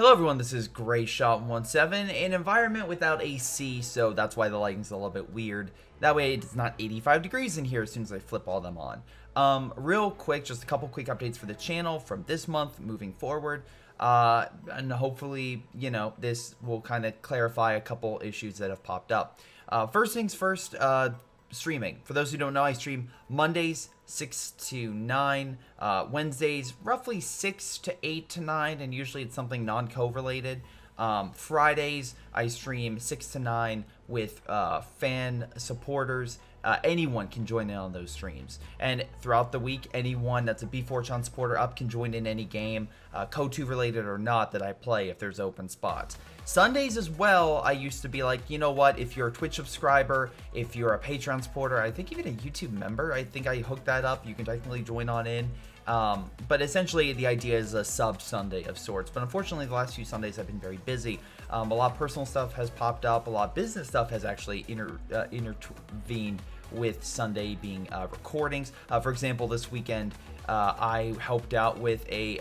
Hello everyone, this is Greyshot17, an environment without AC, so that's why the lighting's a little bit weird. That way it's not 85 degrees in here as soon as I flip all them on. Real quick, just a couple quick updates for the channel from this month moving forward. And hopefully, this will kind of clarify a couple issues that have popped up. First things first, streaming. For those who don't know, I stream Mondays 6 to 9, Wednesdays roughly 6 to 8 to 9, and usually it's something non-co related. Fridays I stream 6 to 9 with fan supporters. Anyone can join in on those streams, and throughout the week anyone that's a B4chan supporter up can join in any game, COH2 related or not, that I play if there's open spots. Sundays as well, I used to be like, you know what, if you're a Twitch subscriber, if you're a Patreon supporter, I think even a YouTube member, I think I hooked that up, you can technically join on in. But essentially the idea is a sub Sunday of sorts. But unfortunately the last few Sundays I've been very busy. A lot of personal stuff has popped up, a lot of business stuff has actually intervened with Sunday being recordings. For example, this weekend I helped out with a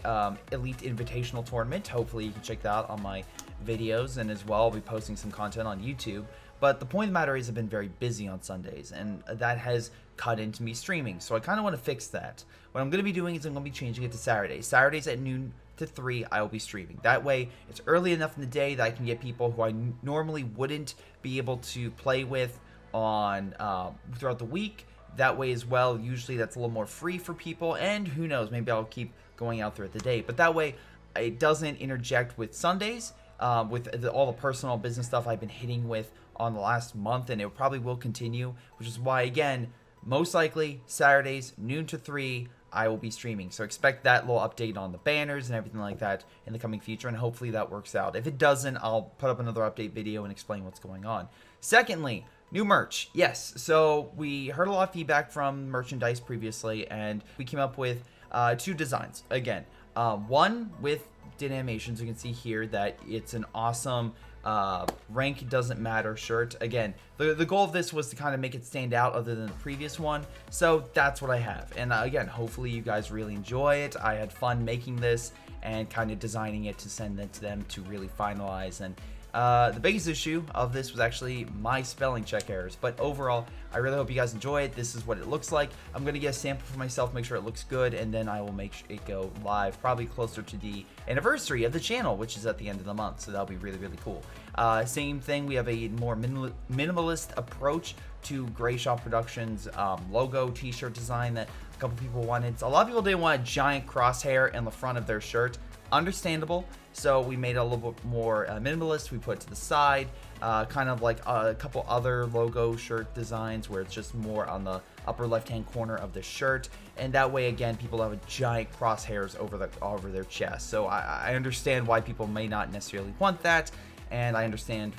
Elite Invitational tournament. Hopefully you can check that out on my videos, and as well I'll be posting some content on YouTube. But the point of the matter is I've been very busy on Sundays, and that has cut into me streaming. So I kind of want to fix that. What I'm going to be doing is I'm going to be changing it to Saturdays. Saturdays at noon to 3, I will be streaming. That way, it's early enough in the day that I can get people who I normally wouldn't be able to play with on throughout the week. That way as well, usually that's a little more free for people, and who knows, maybe I'll keep going out throughout the day. But that way, it doesn't interject with Sundays, with all the personal business stuff I've been hitting with on the last month, and it probably will continue, which is why, again, most likely Saturdays noon to 3 I will be streaming. So expect that little update on the banners and everything like that in the coming future, and hopefully that works out. If it doesn't, I'll put up another update video and explain what's going on. Secondly, new merch. Yes, so we heard a lot of feedback from merchandise previously, and we came up with 2 designs. Again, one with did animations. You can see here that it's an awesome rank doesn't matter shirt. Again, the goal of this was to kind of make it stand out other than the previous one, so that's what I have. And again, hopefully you guys really enjoy it. I had fun making this and kind of designing it to send it to them to really finalize. And the biggest issue of this was actually my spelling check errors, but overall I really hope you guys enjoy it. This is what it looks like. I'm gonna get a sample for myself, make sure it looks good, and then I will make it go live probably closer to the anniversary of the channel, which is at the end of the month, so that'll be really cool. Same thing, we have a more minimalist approach to Greyshot Productions logo t-shirt design that a couple people wanted. So a lot of people didn't want a giant crosshair in the front of their shirt. Understandable. So we made it a little bit more minimalist. We put it to the side, kind of like a couple other logo shirt designs where it's just more on the upper left-hand corner of the shirt, and that way again people have a giant crosshairs over their chest. So I understand why people may not necessarily want that, and I understand.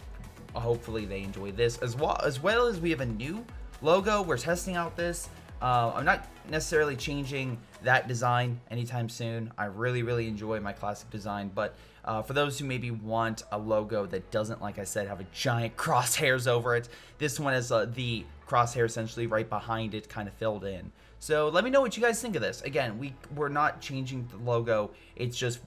Hopefully they enjoy this as well as we have a new logo. We're testing out this. I'm not necessarily changing that design anytime soon. I really enjoy my classic design, but for those who maybe want a logo that doesn't, like I said, have a giant crosshairs over it, this one has the crosshair essentially right behind it, kind of filled in. So let me know what you guys think of this. Again, we're not changing the logo. It's just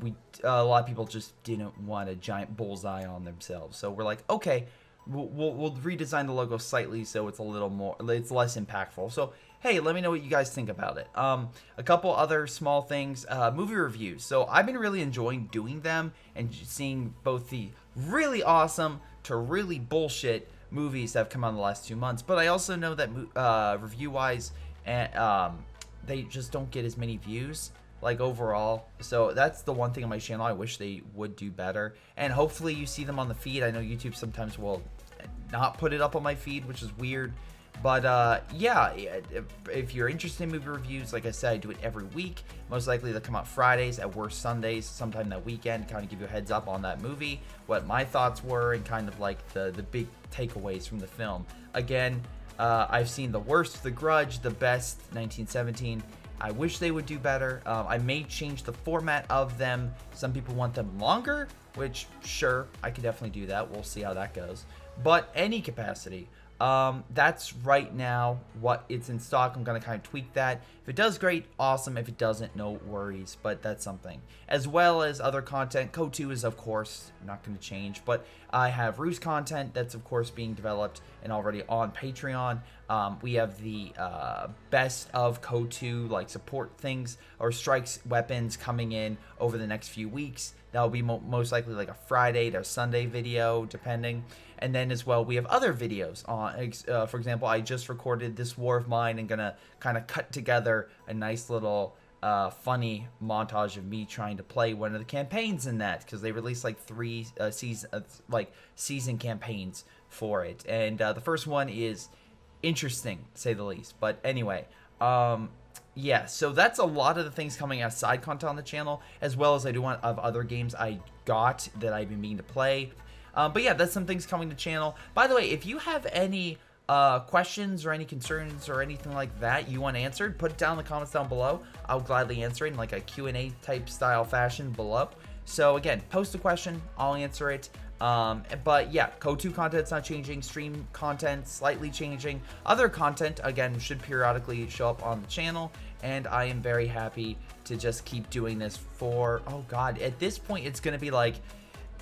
a lot of people just didn't want a giant bullseye on themselves. So we're like, okay, we'll redesign the logo slightly so it's it's less impactful. So hey, let me know what you guys think about it. A couple other small things, movie reviews. So I've been really enjoying doing them and seeing both the really awesome to really bullshit movies that have come out in the last 2 months. But I also know that review-wise, they just don't get as many views, like overall. So that's the one thing on my channel I wish they would do better. And hopefully you see them on the feed. I know YouTube sometimes will not put it up on my feed, which is weird. But yeah, if you're interested in movie reviews, like I said, I do it every week. Most likely they'll come out Fridays, at worst Sundays, sometime that weekend, kind of give you a heads up on that movie, what my thoughts were, and kind of like the big takeaways from the film. Again, I've seen the worst, The Grudge, the best, 1917. I wish they would do better. I may change the format of them. Some people want them longer, which sure, I could definitely do that. We'll see how that goes. But any capacity, That's right now what it's in stock. I'm going to kind of tweak that. If it does, great, awesome. If it doesn't, no worries, but that's something. As well as other content. COH2 is, of course, not going to change, but I have Ruse content that's, of course, being developed and already on Patreon. We have the best of COH2, like support things or strikes weapons coming in over the next few weeks. That'll be most likely like a Friday to Sunday video, depending. And then as well, we have other videos on, for example, I just recorded this War of Mine and gonna kind of cut together a nice little funny montage of me trying to play one of the campaigns in that, because they released like 3 season campaigns for it. And the first one is interesting, to say the least. But anyway, yeah, so that's a lot of the things coming as side content on the channel, as well as I do want of other games I got that I've been meaning to play. But yeah, that's some things coming to the channel. By the way, if you have any questions or any concerns or anything like that you want answered, put it down in the comments down below. I'll gladly answer it in like a Q&A type style fashion below. So again, post a question, I'll answer it. But yeah, COH2 content's not changing, stream content slightly changing. Other content, again, should periodically show up on the channel, and I am very happy to just keep doing this for, oh god, at this point it's gonna be like,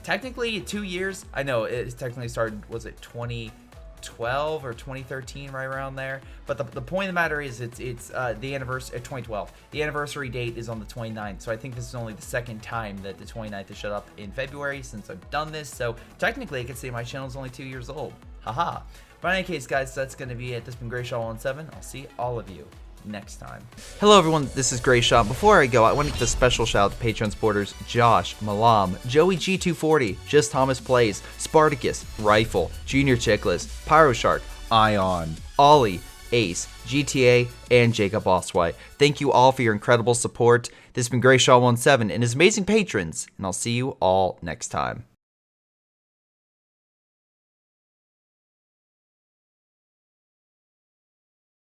technically 2 years. I know it technically started, was it 2012 or 2013, right around there? But the point of the matter is it's the anniversary, 2012. The anniversary date is on the 29th, so I think this is only the second time that the 29th has showed up in February since I've done this. So technically I could say my channel is only 2 years old. Haha. But in any case, guys, that's going to be it. This has been Greyshot17. I'll see all of you next time. Hello everyone, this is Greyshot. Before I go, I want to give a special shout out to Patreon supporters Josh, Milam, Joey G240, Just Thomas Plays, Spartycus, Rifle, JrChicklis, Pyroshark, Ion, Ollie, Ace, GTA, and Jakub Osweija. Thank you all for your incredible support. This has been Greyshot17 and his amazing patrons, and I'll see you all next time.